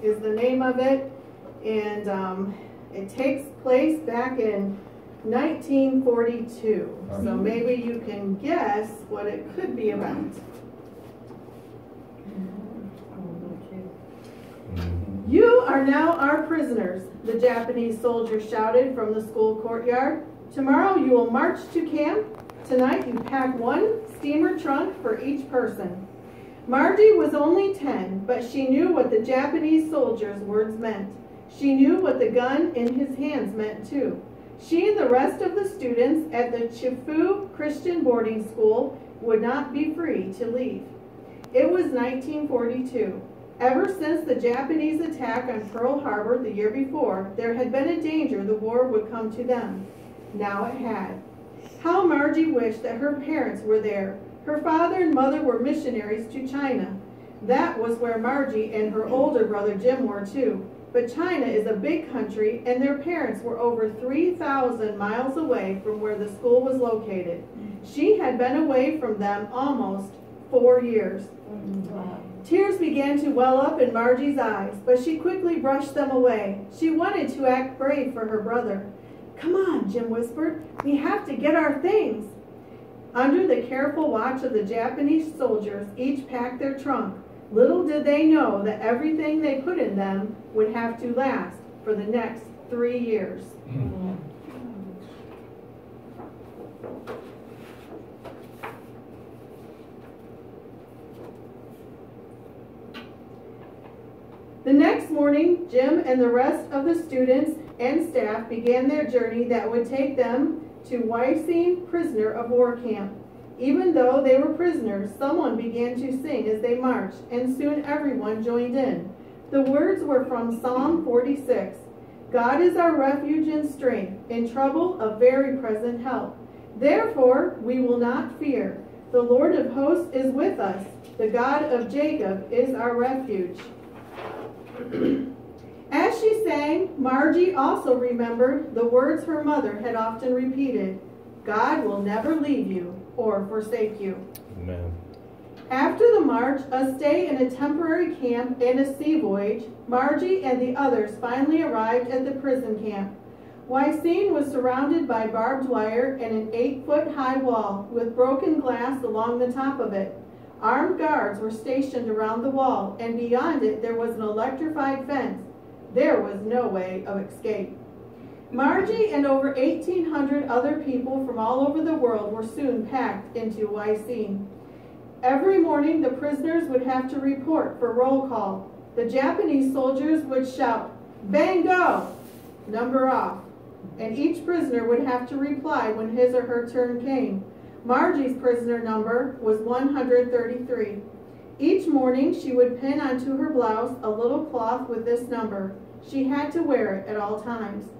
is the name of it, and it takes place back in 1942. So maybe you can guess what it could be about. You are now our prisoners, the Japanese soldier shouted from the school courtyard. Tomorrow you will march to camp. Tonight you pack one steamer trunk for each person. Margie was only 10, but she knew what the Japanese soldier's words meant. She knew what the gun in his hands meant too. She and the rest of the students at the Chifu Christian boarding school would not be free to leave. It was 1942. Ever since the Japanese attack on Pearl Harbor the year before, there had been a danger the war would come to them. Now it had. How Margie wished that her parents were there. Her father and mother were missionaries to China. That was where Margie and her older brother Jim were too. But China is a big country, and their parents were over 3,000 miles away from where the school was located. She had been away from them almost 4 years. Tears began to well up in Margie's eyes, but she quickly brushed them away. She wanted to act brave for her brother. "Come on," Jim whispered. "We have to get our things." Under the careful watch of the Japanese soldiers, each packed their trunk. Little did they know that everything they put in them would have to last for the next 3 years. The next morning, Jim and the rest of the students and staff began their journey that would take them to Wysine prisoner of war camp. Even though they were prisoners, someone began to sing as they marched, and soon everyone joined in. The words were from Psalm 46. God is our refuge and strength, in trouble a very present help. Therefore we will not fear. The Lord of hosts is with us. The God of Jacob is our refuge. As she sang, Margie also remembered the words her mother had often repeated. God will never leave you or forsake you. Amen. After the march, a stay in a temporary camp, and a sea voyage, Margie and the others finally arrived at the prison camp. Wysine was surrounded by barbed wire and an 8-foot-high wall with broken glass along the top of it. Armed guards were stationed around the wall, and beyond it there was an electrified fence. There was no way of escape. Margie and over 1,800 other people from all over the world were soon packed into Wysine. Every morning the prisoners would have to report for roll call. The Japanese soldiers would shout, "Bang go!" Number off. And each prisoner would have to reply when his or her turn came. Margie's prisoner number was 133. Each morning she would pin onto her blouse a little cloth with this number. She had to wear it at all times.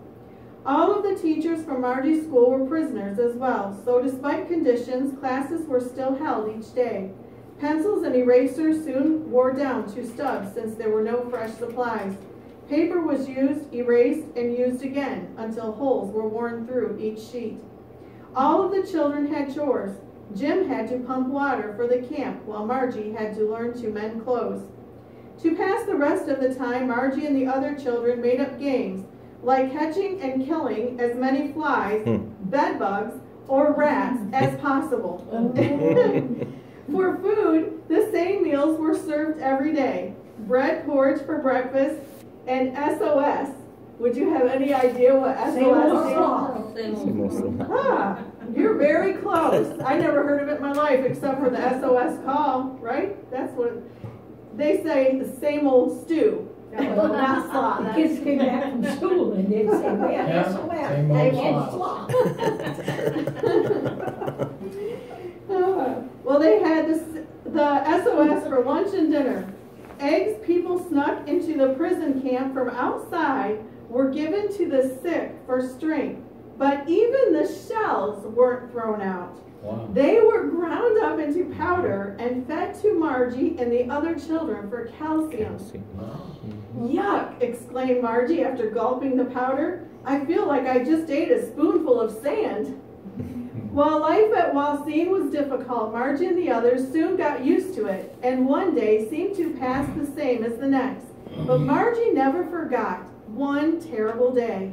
All of the teachers from Margie's school were prisoners as well, so despite conditions, classes were still held each day. Pencils and erasers soon wore down to stubs since there were no fresh supplies. Paper was used, erased, and used again until holes were worn through each sheet. All of the children had chores. Jim had to pump water for the camp, while Margie had to learn to mend clothes. To pass the rest of the time, Margie and the other children made up games, like catching and killing as many flies, bed bugs, or rats as possible. For food, the same meals were served every day. Bread porridge for breakfast and SOS. Would you have any idea what SOS is? Ah, you're very close. I never heard of it in my life except for the SOS call, right? That's what they say, the same old stew. Not slop. The kids came back from school and they'd say, we had SOS. They had slop. Well, they had the SOS for lunch and dinner. Eggs people snuck into the prison camp from outside were given to the sick for strength, but even the shells weren't thrown out. Wow. They were ground up into powder and fed to Margie and the other children for calcium. Yuck, exclaimed Margie after gulping the powder. I feel like I just ate a spoonful of sand. While life at Wysine was difficult, Margie and the others soon got used to it, and one day seemed to pass the same as the next. But Margie never forgot one terrible day.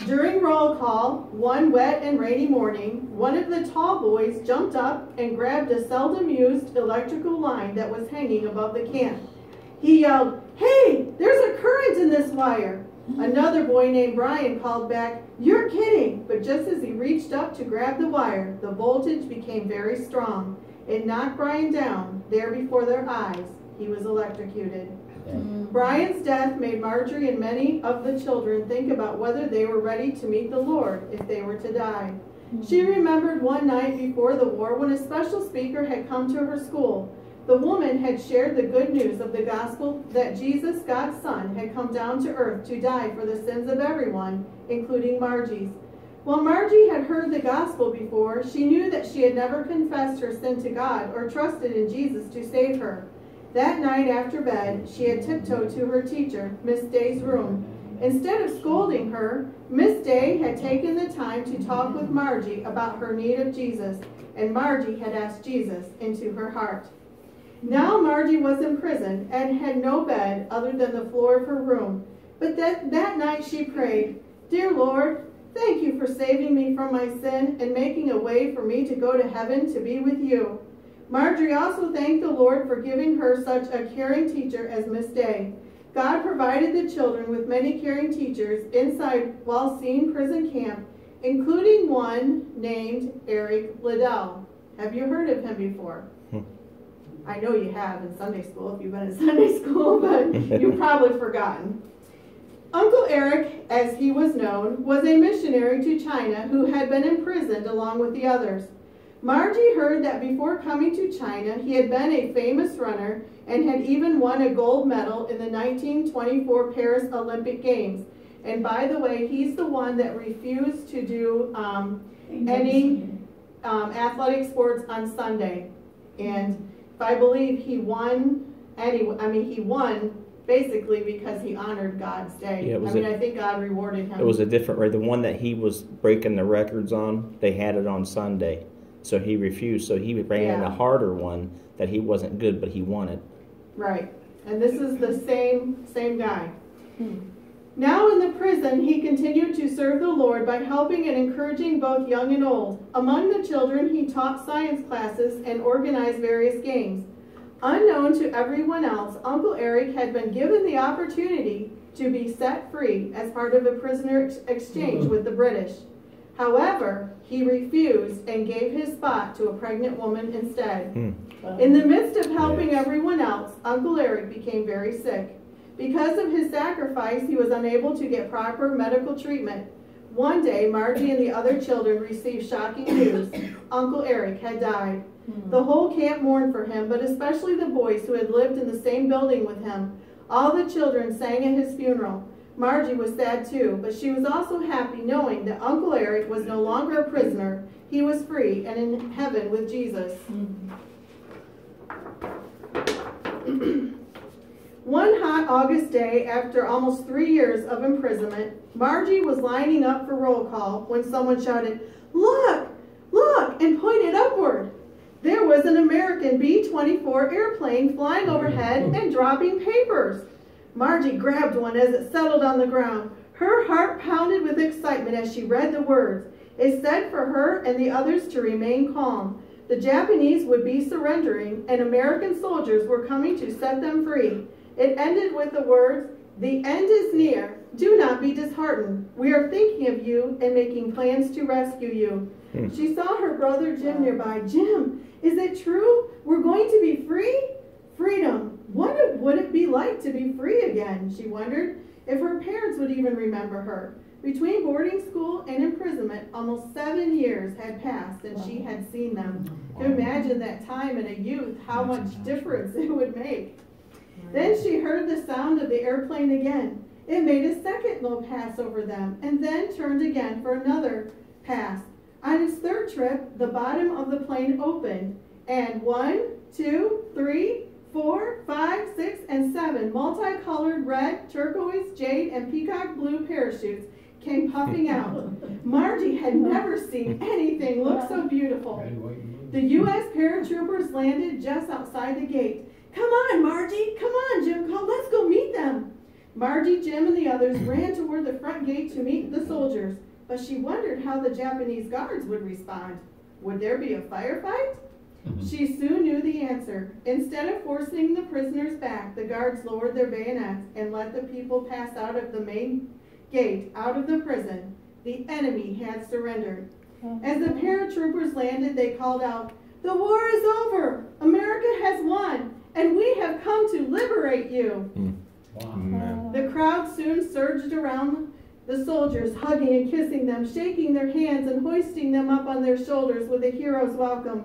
During roll call, one wet and rainy morning, one of the tall boys jumped up and grabbed a seldom used electrical line that was hanging above the camp. He yelled, "Hey, there's a current in this wire." Another boy named Brian called back, "You're kidding." But just as he reached up to grab the wire, the voltage became very strong. It knocked Brian down there before their eyes. He was electrocuted. Brian's death made Marjorie and many of the children think about whether they were ready to meet the Lord if they were to die. She remembered one night before the war when a special speaker had come to her school. The woman had shared the good news of the gospel that Jesus, God's Son, had come down to earth to die for the sins of everyone, including Margie's. While Margie had heard the gospel before, she knew that she had never confessed her sin to God or trusted in Jesus to save her. That night after bed, she had tiptoed to her teacher, Miss Day's room. Instead of scolding her, Miss Day had taken the time to talk with Margie about her need of Jesus, and Margie had asked Jesus into her heart. Now Margie was in prison and had no bed other than the floor of her room. But that night she prayed, "Dear Lord, thank you for saving me from my sin and making a way for me to go to heaven to be with you." Marjorie also thanked the Lord for giving her such a caring teacher as Miss Day. God provided the children with many caring teachers inside Walseen prison camp, including one named Eric Liddell. Have you heard of him before? I know you have in Sunday school, if you've been in Sunday school, but you've probably forgotten. Uncle Eric, as he was known, was a missionary to China who had been imprisoned along with the others. Margie heard that before coming to China, he had been a famous runner and had even won a gold medal in the 1924 Paris Olympic Games. And by the way, he's the one that refused to do any athletic sports on Sunday. And I believe he won he won basically because he honored God's day. Yeah, I think God rewarded him. It was a different way. The one that he was breaking the records on, they had it on Sunday. So he refused. So he ran a harder one that he wasn't good, but he won it. Right. And this is the same guy. Now in the prison, he continued to serve the Lord by helping and encouraging both young and old. Among the children, he taught science classes and organized various games. Unknown to everyone else, Uncle Eric had been given the opportunity to be set free as part of a prisoner exchange with the British. However, he refused and gave his spot to a pregnant woman instead. In the midst of helping everyone else, Uncle Eric became very sick. Because of his sacrifice, he was unable to get proper medical treatment. One day, Margie and the other children received shocking news. Uncle Eric had died. The whole camp mourned for him, but especially the boys who had lived in the same building with him. All the children sang at his funeral. Margie was sad too, but she was also happy knowing that Uncle Eric was no longer a prisoner. He was free and in heaven with Jesus. One hot August day, after almost 3 years of imprisonment, Margie was lining up for roll call when someone shouted, "Look! Look!" and pointed upward. There was an American B-24 airplane flying overhead and dropping papers. Margie grabbed one as it settled on the ground. Her heart pounded with excitement as she read the words. It said for her and the others to remain calm. The Japanese would be surrendering, and American soldiers were coming to set them free. It ended with the words, "The end is near. Do not be disheartened. We are thinking of you and making plans to rescue you." She saw her brother Jim nearby. "Jim, is it true? We're going to be free?" Freedom. What would it be like to be free again? She wondered if her parents would even remember her. Between boarding school and imprisonment, almost 7 years had passed and she had seen them. To imagine that time in a youth, how much difference it would make. Then she heard the sound of the airplane again. It made a second low pass over them and then turned again for another pass. On its third trip, the bottom of the plane opened and 1, 2, 3, 4, 5, 6, and 7 multicolored red, turquoise, jade, and peacock blue parachutes came puffing out. Margie had never seen anything look so beautiful. The U.S. paratroopers landed just outside the gate. "Come on, Margie! Come on," Jim called. "Let's go meet them." Margie, Jim, and the others ran toward the front gate to meet the soldiers, but she wondered how the Japanese guards would respond. Would there be a firefight? She soon knew the answer. Instead of forcing the prisoners back, the guards lowered their bayonets and let the people pass out of the main gate, out of the prison. The enemy had surrendered. As the paratroopers landed, they called out, "The war is over! America has won! And we have come to liberate you!" Wow. The crowd soon surged around the soldiers, hugging and kissing them, shaking their hands and hoisting them up on their shoulders with a hero's welcome.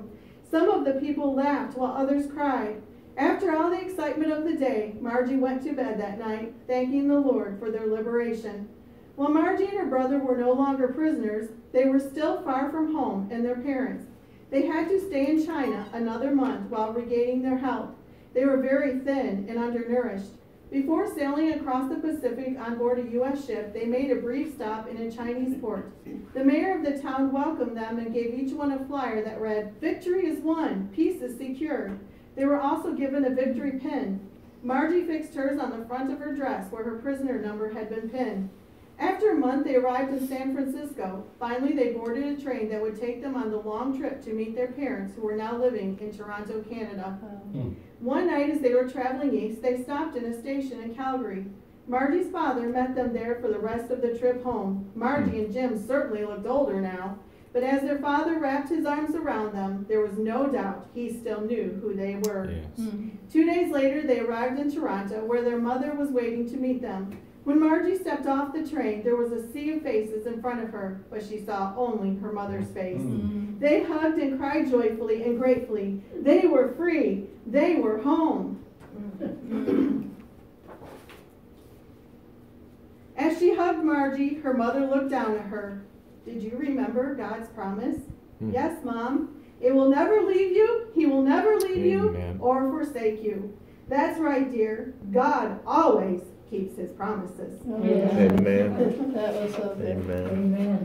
Some of the people laughed while others cried. After all the excitement of the day, Margie went to bed that night, thanking the Lord for their liberation. While Margie and her brother were no longer prisoners, they were still far from home and their parents. They had to stay in China another month while regaining their health. They were very thin and undernourished. Before sailing across the Pacific on board a U.S. ship, they made a brief stop in a Chinese port. The mayor of the town welcomed them and gave each one a flyer that read, "Victory is won, peace is secured." They were also given a victory pin. Margie fixed hers on the front of her dress where her prisoner number had been pinned. After a month, they arrived in San Francisco. Finally, they boarded a train that would take them on the long trip to meet their parents, who were now living in Toronto, Canada. One night, as they were traveling east, they stopped in a station in Calgary. Margie's father met them there for the rest of the trip home. Margie and Jim certainly looked older now, but as their father wrapped his arms around them, there was no doubt he still knew who they were. Yes. 2 days later, they arrived in Toronto, where their mother was waiting to meet them. When Margie stepped off the train, there was a sea of faces in front of her, but she saw only her mother's face. They hugged and cried joyfully and gratefully. They were free. They were home. As she hugged Margie, her mother looked down at her. "Did you remember God's promise?" "Yes, Mom. It will never leave you. He will never leave you or forsake you." "That's right, dear. God always keeps his promises." Amen. That was so good. Amen. Amen.